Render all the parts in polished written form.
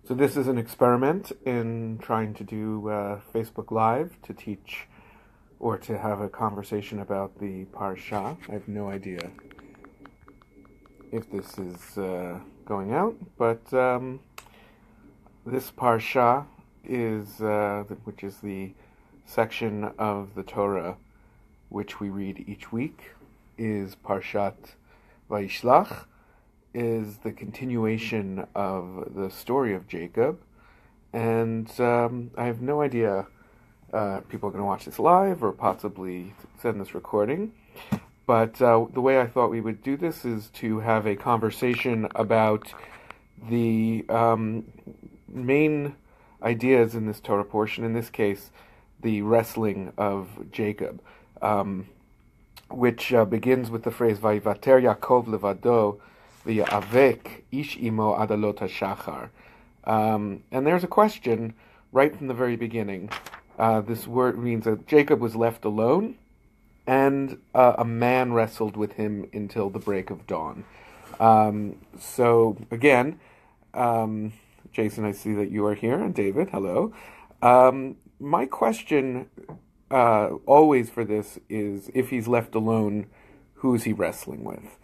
So this is an experiment in trying to do Facebook Live to teach or to have a conversation about the Parsha. I have no idea if this is going out, but this Parsha is, which is the section of the Torah which we read each week, is Parshat Vayishlach, is the continuation of the story of Jacob, and I have no idea people are going to watch this live or possibly send this recording, but the way I thought we would do this is to have a conversation about the main ideas in this Torah portion, in this case, the wrestling of Jacob, which begins with the phrase Vayivater Yaakov levado v'ya'avek ish imo adalot hashachar. And there's a question right from the very beginning. This word means that Jacob was left alone, and a man wrestled with him until the break of dawn. So again, Jason, I see that you are here, and David, hello. My question always for this is, if he's left alone, who is he wrestling with?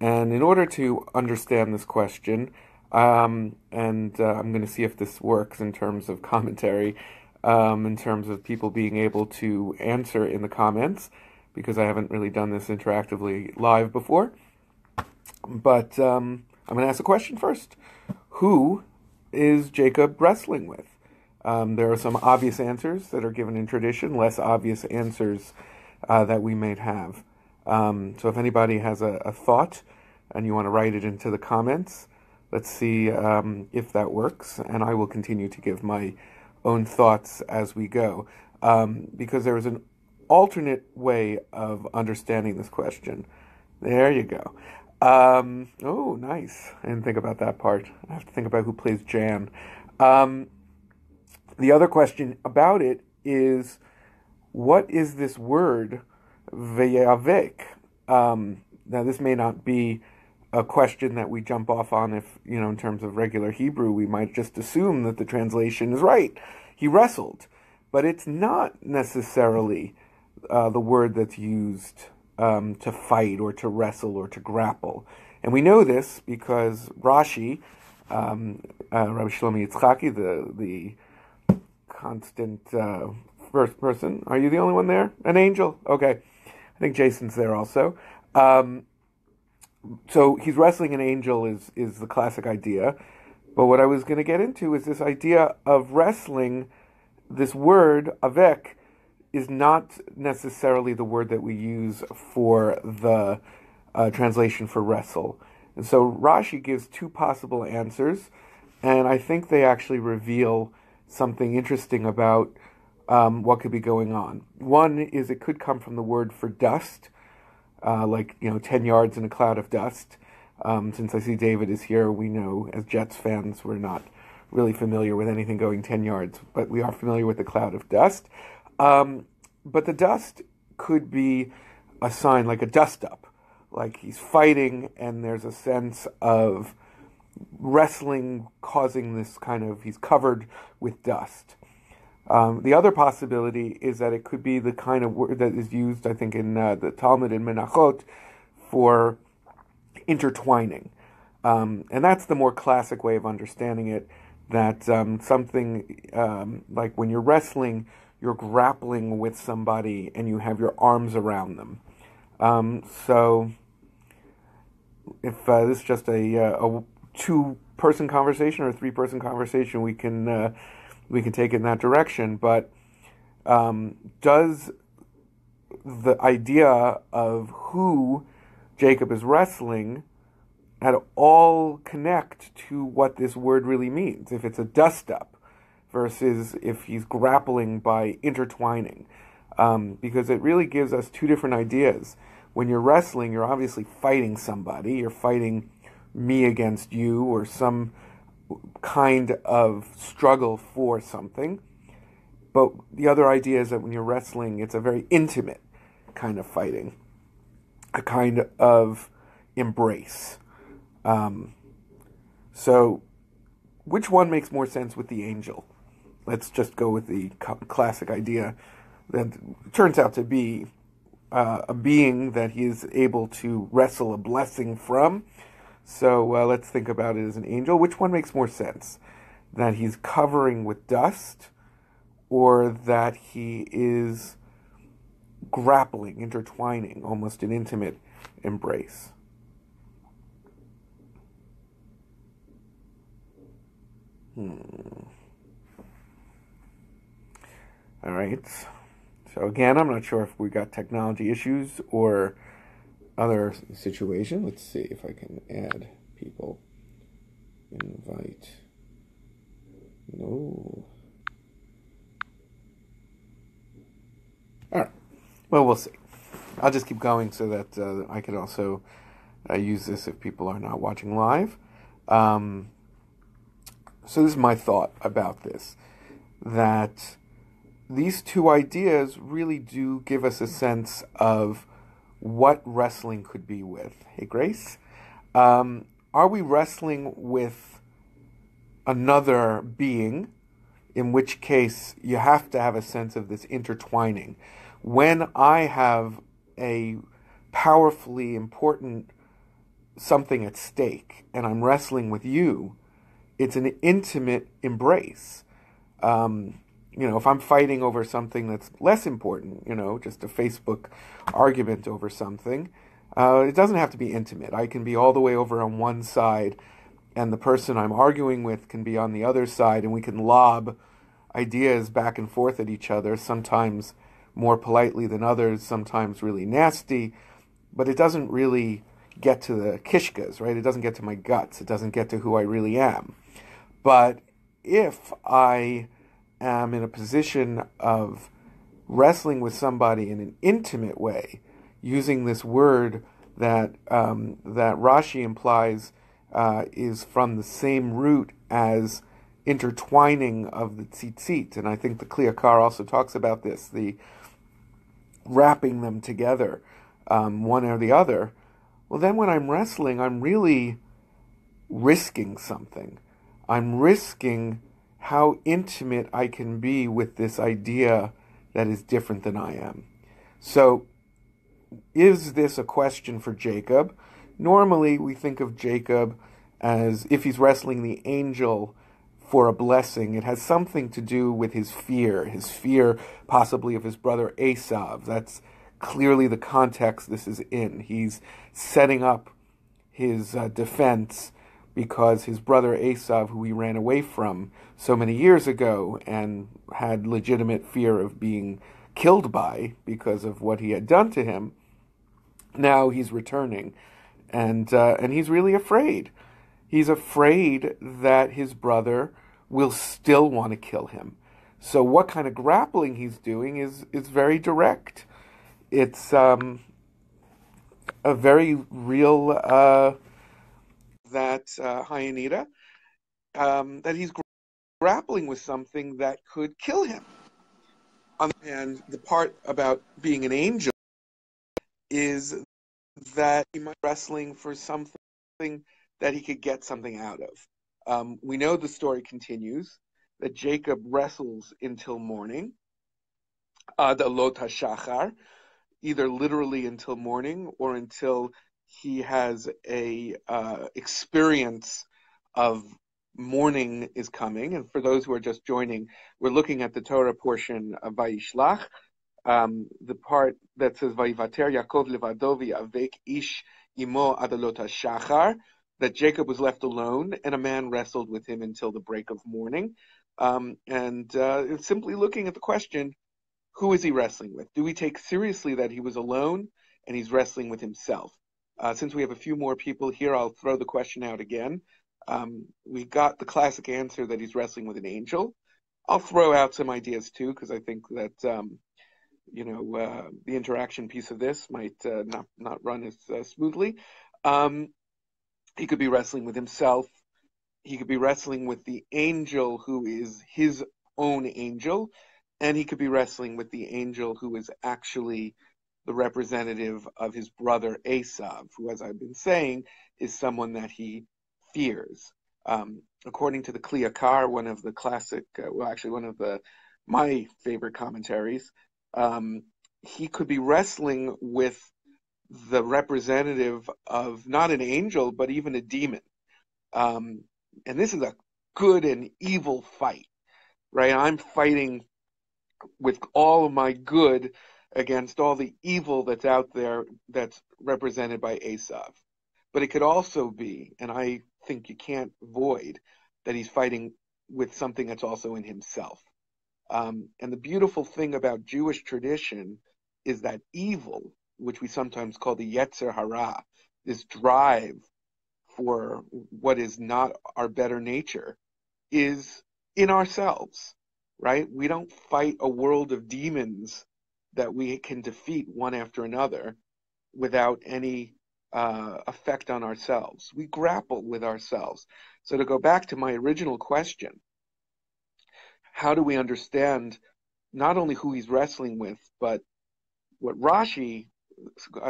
And in order to understand this question, and I'm going to see if this works in terms of commentary, in terms of people being able to answer in the comments, because I haven't really done this interactively live before. But I'm going to ask a question first. Who is Jacob wrestling with? There are some obvious answers that are given in tradition, less obvious answers that we may have. So if anybody has a thought and you want to write it into the comments, let's see if that works, and I will continue to give my own thoughts as we go, because there is an alternate way of understanding this question. There you go. Oh, nice. I didn't think about that part. I have to think about who plays Jan. The other question about it is, what is this word, veyavek? Now, this may not be a question that we jump off on if, in terms of regular Hebrew, we might just assume that the translation is right. He wrestled. But it's not necessarily the word that's used to fight or to wrestle or to grapple. And we know this because Rashi, Rabbi Shlomo Yitzchaki, the constant first person. Are you the only one there? An angel? Okay. I think Jason's there also. So he's wrestling an angel is the classic idea. But what I was going to get into is this idea of wrestling. This word, avek, is not necessarily the word that we use for the translation for wrestle. And so Rashi gives two possible answers, and I think they actually reveal something interesting about what could be going on. One is it could come from the word for dust, 10 yards in a cloud of dust. Since I see David is here, we know as Jets fans we're not really familiar with anything going 10 yards, but we are familiar with the cloud of dust. But the dust could be a sign, like a dust-up, like he's fighting and there's a sense of wrestling causing this kind of, he's covered with dust. The other possibility is that it could be the kind of word that is used, I think, in the Talmud in Menachot for intertwining. And that's the more classic way of understanding it, that something like when you're wrestling, you're grappling with somebody and you have your arms around them. So if this is just a two-person conversation or a three-person conversation, we can take it in that direction. But does the idea of who Jacob is wrestling at all connect to what this word really means? If it's a dust-up versus if he's grappling by intertwining. Because it really gives us two different ideas. When you're wrestling, you're obviously fighting somebody. You're fighting me against you, or some kind of struggle for something. But the other idea is that when you're wrestling, it's a very intimate kind of fighting, a kind of embrace. So which one makes more sense with the angel? Let's just go with the classic idea that turns out to be a being that he is able to wrestle a blessing from. So let's think about it as an angel. Which one makes more sense? That he's covering with dust, or that he is grappling, intertwining, almost an intimate embrace? All right. So again, I'm not sure if we got technology issues or other situation. Let's see if I can add people. Invite. No. All right. Well, we'll see. I'll just keep going so that I can also use this if people are not watching live. So this is my thought about this, that these two ideas really do give us a sense of what wrestling could be with. Hey, Grace, are we wrestling with another being, in which case you have to have a sense of this intertwining? When I have a powerfully important something at stake and I'm wrestling with you, it's an intimate embrace. If I'm fighting over something that's less important, just a Facebook argument over something, it doesn't have to be intimate. I can be all the way over on one side, and the person I'm arguing with can be on the other side, and we can lob ideas back and forth at each other, sometimes more politely than others, sometimes really nasty, but it doesn't really get to the kishkas, right? It doesn't get to my guts. It doesn't get to who I really am. But if I am in a position of wrestling with somebody in an intimate way, using this word that that Rashi implies is from the same root as intertwining of the tzitzit, and I think the Kliyakar also talks about this, the wrapping them together, one or the other. Well, then when I'm wrestling, I'm really risking something. I'm risking how intimate I can be with this idea that is different than I am. So, is this a question for Jacob? Normally, we think of Jacob as if he's wrestling the angel for a blessing. It has something to do with his fear possibly of his brother Esav. That's clearly the context this is in. He's setting up his defense because his brother Esav, who he ran away from so many years ago and had legitimate fear of being killed by because of what he had done to him, now he's returning, and he's really afraid. He's afraid that his brother will still want to kill him. So what kind of grappling he's doing is very direct. It's a very real that he's grappling with something that could kill him. On the other hand, the part about being an angel is that he might be wrestling for something that he could get something out of. We know the story continues, that Jacob wrestles until morning, the lot hashachar, either literally until morning or until he has a experience of morning is coming. And for those who are just joining, we're looking at the Torah portion of Vayishlach, the part that says Vayivater Yaakov levado v'yavek ish imo adalot hashachar, that Jacob was left alone and a man wrestled with him until the break of morning. It's simply looking at the question, who is he wrestling with? Do we take seriously that he was alone and he's wrestling with himself? Since we have a few more people here, I'll throw the question out again. We got the classic answer that he's wrestling with an angel. I'll throw out some ideas too, because I think that the interaction piece of this might not run as smoothly. He could be wrestling with himself. He could be wrestling with the angel who is his own angel, and he could be wrestling with the angel who is actually the representative of his brother Esav, who, as I've been saying, is someone that he fears. According to the Kli Yakar, one of the classic, one of my favorite commentaries, he could be wrestling with the representative of not an angel, but even a demon. And this is a good and evil fight, right? I'm fighting with all of my good against all the evil that's out there that's represented by Esav. But it could also be, and I think you can't avoid, that he's fighting with something that's also in himself. And the beautiful thing about Jewish tradition is that evil, which we sometimes call the Yetzer Hara, this drive for what is not our better nature, is in ourselves, right? We don't fight a world of demons that we can defeat one after another without any effect on ourselves. We grapple with ourselves. So to go back to my original question, how do we understand not only who he's wrestling with, but what Rashi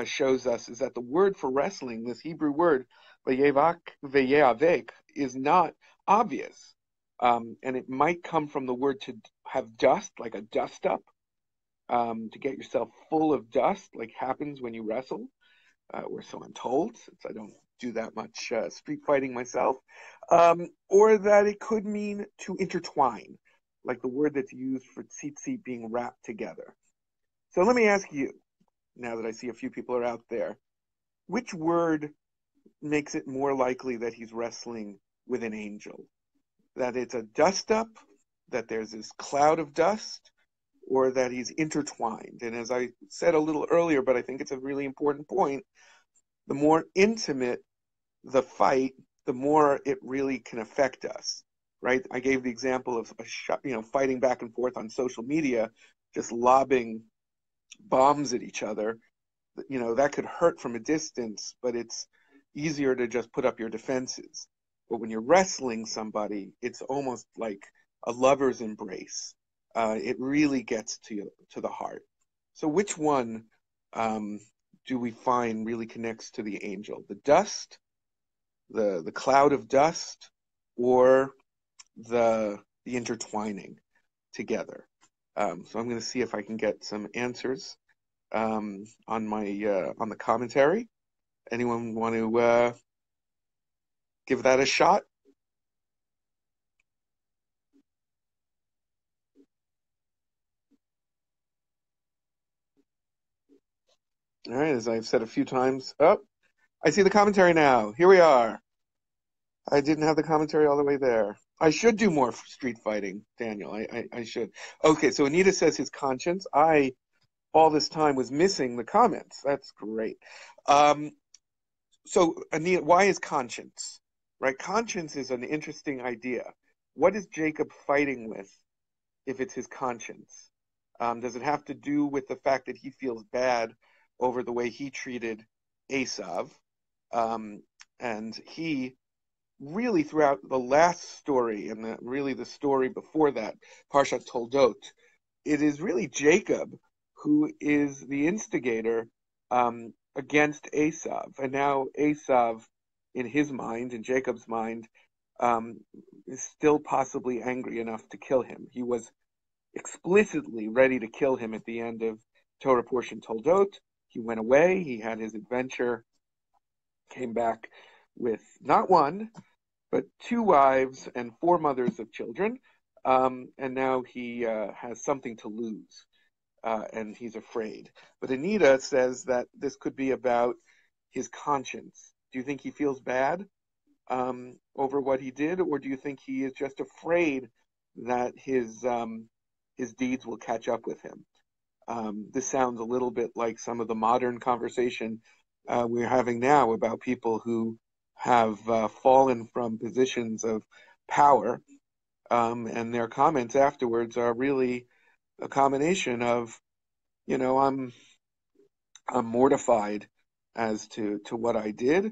shows us is that the word for wrestling, this Hebrew word, vayevak veyeavek, is not obvious. And it might come from the word to have dust, like a dust up, to get yourself full of dust, like happens when you wrestle, or so I'm told, since I don't do that much street fighting myself, or that it could mean to intertwine, like the word that's used for tzitzit being wrapped together. So let me ask you, now that I see a few people are out there, which word makes it more likely that he's wrestling with an angel? That it's a dust up, that there's this cloud of dust, or that he's intertwined? And as I said a little earlier, but I think it's a really important point, the more intimate the fight, the more it really can affect us, right? I gave the example of fighting back and forth on social media, just lobbing bombs at each other. That could hurt from a distance, but it's easier to just put up your defenses. But when you're wrestling somebody, it's almost like a lover's embrace. It really gets to the heart. So which one do we find really connects to the angel? The dust, the cloud of dust, or the intertwining together? So I'm going to see if I can get some answers on the commentary. Anyone want to give that a shot? All right, as I've said a few times. Oh, I see the commentary now. Here we are. I didn't have the commentary all the way there. I should do more street fighting, Daniel. I should. Okay, so Anita says his conscience. I, all this time, was missing the comments. That's great. So, Anita, why is conscience? Right? Conscience is an interesting idea. What is Jacob fighting with if it's his conscience? Does it have to do with the fact that he feels bad over the way he treated Esav? And he really, throughout the last story and really the story before that, Parshat Toldot, it is really Jacob who is the instigator against Esav. And now Esav, in his mind, in Jacob's mind, is still possibly angry enough to kill him. He was explicitly ready to kill him at the end of Torah portion Toldot. He went away, he had his adventure, came back with not one, but 2 wives and 4 mothers of children. And now he has something to lose, and he's afraid. But Anita says that this could be about his conscience. Do you think he feels bad over what he did, or do you think he is just afraid that his deeds will catch up with him? This sounds a little bit like some of the modern conversation we're having now about people who have fallen from positions of power, and their comments afterwards are really a combination of, I'm mortified as to what I did,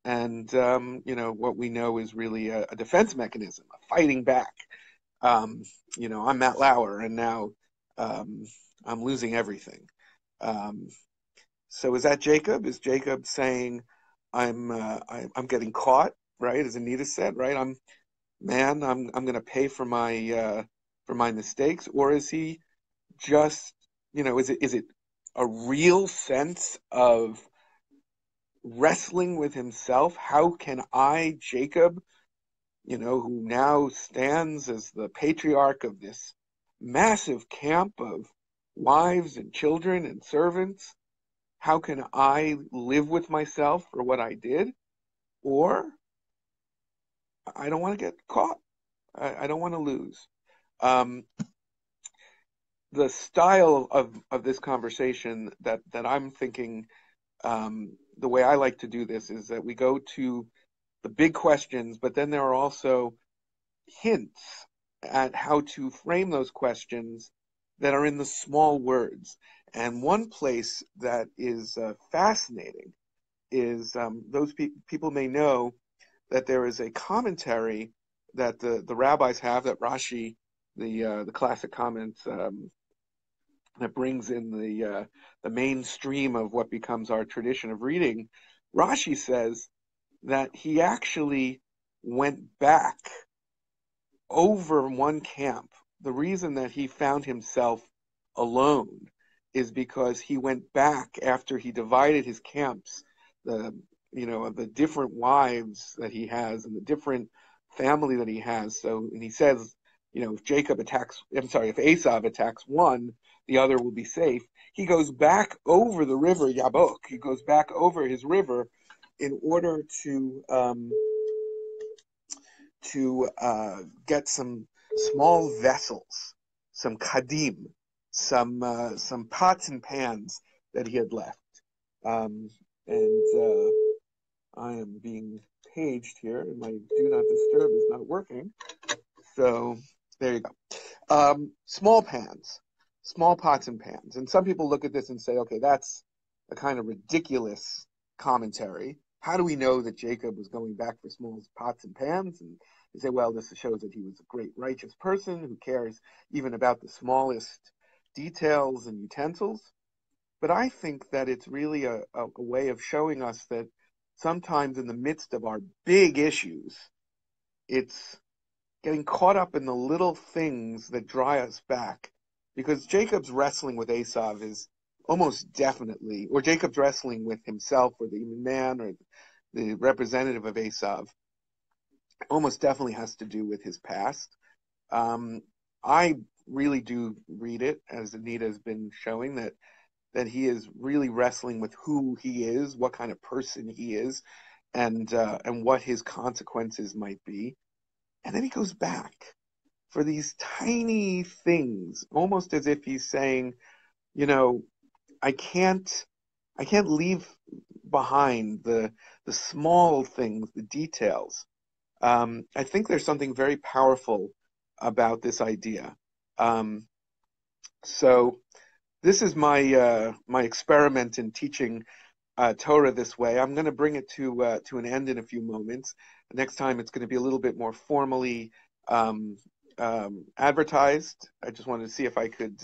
and what we know is really a defense mechanism, a fighting back. I'm Matt Lauer, and now I'm losing everything. So is that Jacob? Is Jacob saying I'm getting caught right? As Anita said, right? I'm going to pay for my mistakes, or is he just, is it a real sense of wrestling with himself? How can I, Jacob, who now stands as the patriarch of this massive camp of wives and children and servants, how can I live with myself for what I did? Or I don't want to get caught. I don't want to lose. Um, the style of this conversation that I'm thinking, the way I like to do this is that we go to the big questions, but then there are also hints at how to frame those questions that are in the small words. And one place that is fascinating is those people may know that there is a commentary that the rabbis have, that Rashi, the classic comments, that brings in the mainstream of what becomes our tradition of reading. Rashi says that he actually went back over one camp. The reason that he found himself alone is because he went back after he divided his camps, the the different wives that he has and the different family that he has. So, and he says, if if Esav attacks one, the other will be safe. He goes back over the river Yabok. He goes back over his river in order to get some small vessels, some kadim, some pots and pans that he had left. And I am being paged here, and my do not disturb is not working. So there you go. Small pans, small pots and pans. And some people look at this and say, okay, that's a kind of ridiculous commentary. How do we know that Jacob was going back for small pots and pans? And they say, well, this shows that he was a great righteous person who cares even about the smallest details and utensils. But I think that it's really a way of showing us that sometimes in the midst of our big issues, it's getting caught up in the little things that dry us back. Because Jacob's wrestling with Esav is almost definitely, or Jacob's wrestling with himself or the man or the representative of Esav, almost definitely has to do with his past. I really do read it, as Anita has been showing, that he is really wrestling with who he is, what kind of person he is, and what his consequences might be. And then he goes back for these tiny things, almost as if he's saying, I can't leave behind the small things, the details. I think there's something very powerful about this idea. So this is my experiment in teaching Torah this way. I'm going to bring it to an end in a few moments. Next time, it's going to be a little bit more formally advertised. I just wanted to see if I could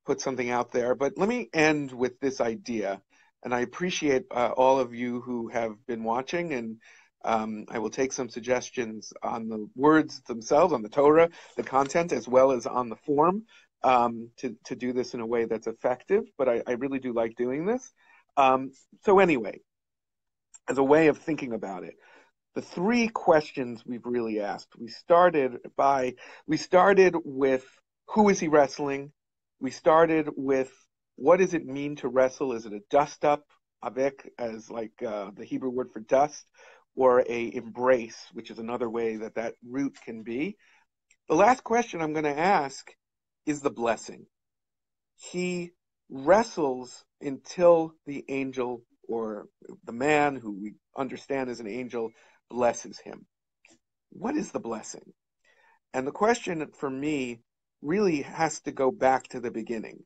put something out there. But let me end with this idea. And I appreciate all of you who have been watching, and I will take some suggestions on the words themselves, on the Torah, the content, as well as on the form, to do this in a way that's effective. But I really do like doing this. So anyway, as a way of thinking about it, the three questions we've really asked. We started with who is he wrestling? We started with what does it mean to wrestle? Is it a dust up, avek, as like the Hebrew word for dust, or a embrace, which is another way that root can be? The last question I'm going to ask is the blessing. He wrestles until the angel, or the man who we understand as an angel, blesses him. What is the blessing? And the question for me really has to go back to the beginning.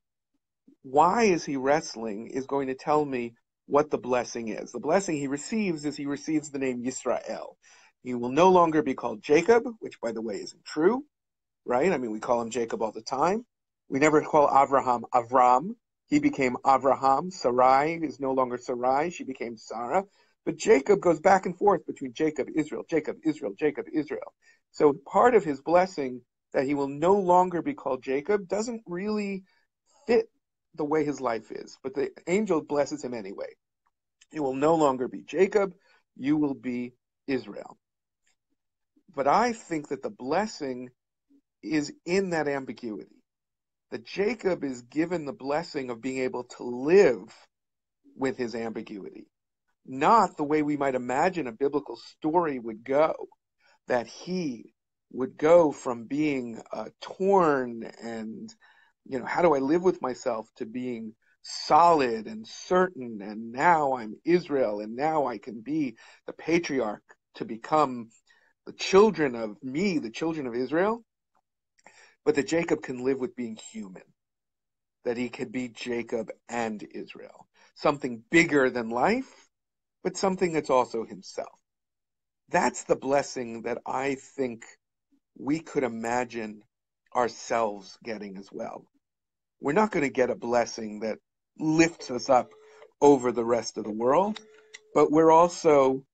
Why is he wrestling is going to tell me what the blessing is. The blessing he receives is he receives the name Yisrael. He will no longer be called Jacob, which, by the way, isn't true, right? I mean, we call him Jacob all the time. We never call Avraham Avram. He became Avraham. Sarai is no longer Sarai. She became Sarah. But Jacob goes back and forth between Jacob, Israel, Jacob, Israel, Jacob, Israel. So part of his blessing that he will no longer be called Jacob doesn't really fit the way his life is. But the angel blesses him anyway. You will no longer be Jacob, you will be Israel. But I think that the blessing is in that ambiguity. That Jacob is given the blessing of being able to live with his ambiguity, not the way we might imagine a biblical story would go, that he would go from being torn and, how do I live with myself, to being solid and certain, and now I'm Israel, and now I can be the patriarch to become the children of me, the children of Israel, but that Jacob can live with being human, that he could be Jacob and Israel, something bigger than life, but something that's also himself. That's the blessing that I think we could imagine ourselves getting as well. We're not going to get a blessing that lifts us up over the rest of the world, but we're also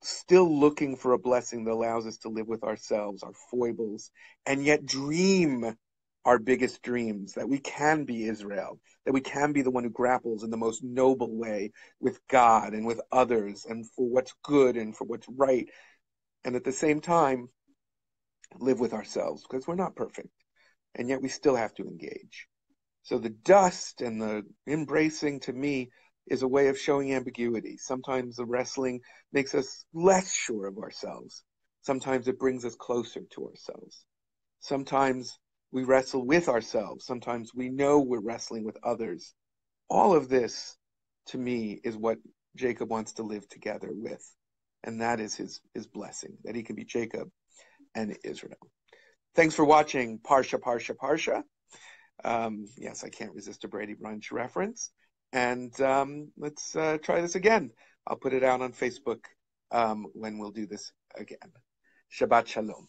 still looking for a blessing that allows us to live with ourselves, our foibles, and yet dream our biggest dreams, that we can be Israel, that we can be the one who grapples in the most noble way with God and with others and for what's good and for what's right, and at the same time live with ourselves, because we're not perfect, and yet we still have to engage. So the dust and the embracing, to me, is a way of showing ambiguity. Sometimes the wrestling makes us less sure of ourselves. Sometimes it brings us closer to ourselves. Sometimes we wrestle with ourselves. Sometimes we know we're wrestling with others. All of this, to me, is what Jacob wants to live together with. And that is his blessing, that he can be Jacob and Israel. Thanks for watching Parsha, Parsha, Parsha. Yes, I can't resist a Brady Brunch reference. And let's try this again. I'll put it out on Facebook when we'll do this again. Shabbat Shalom.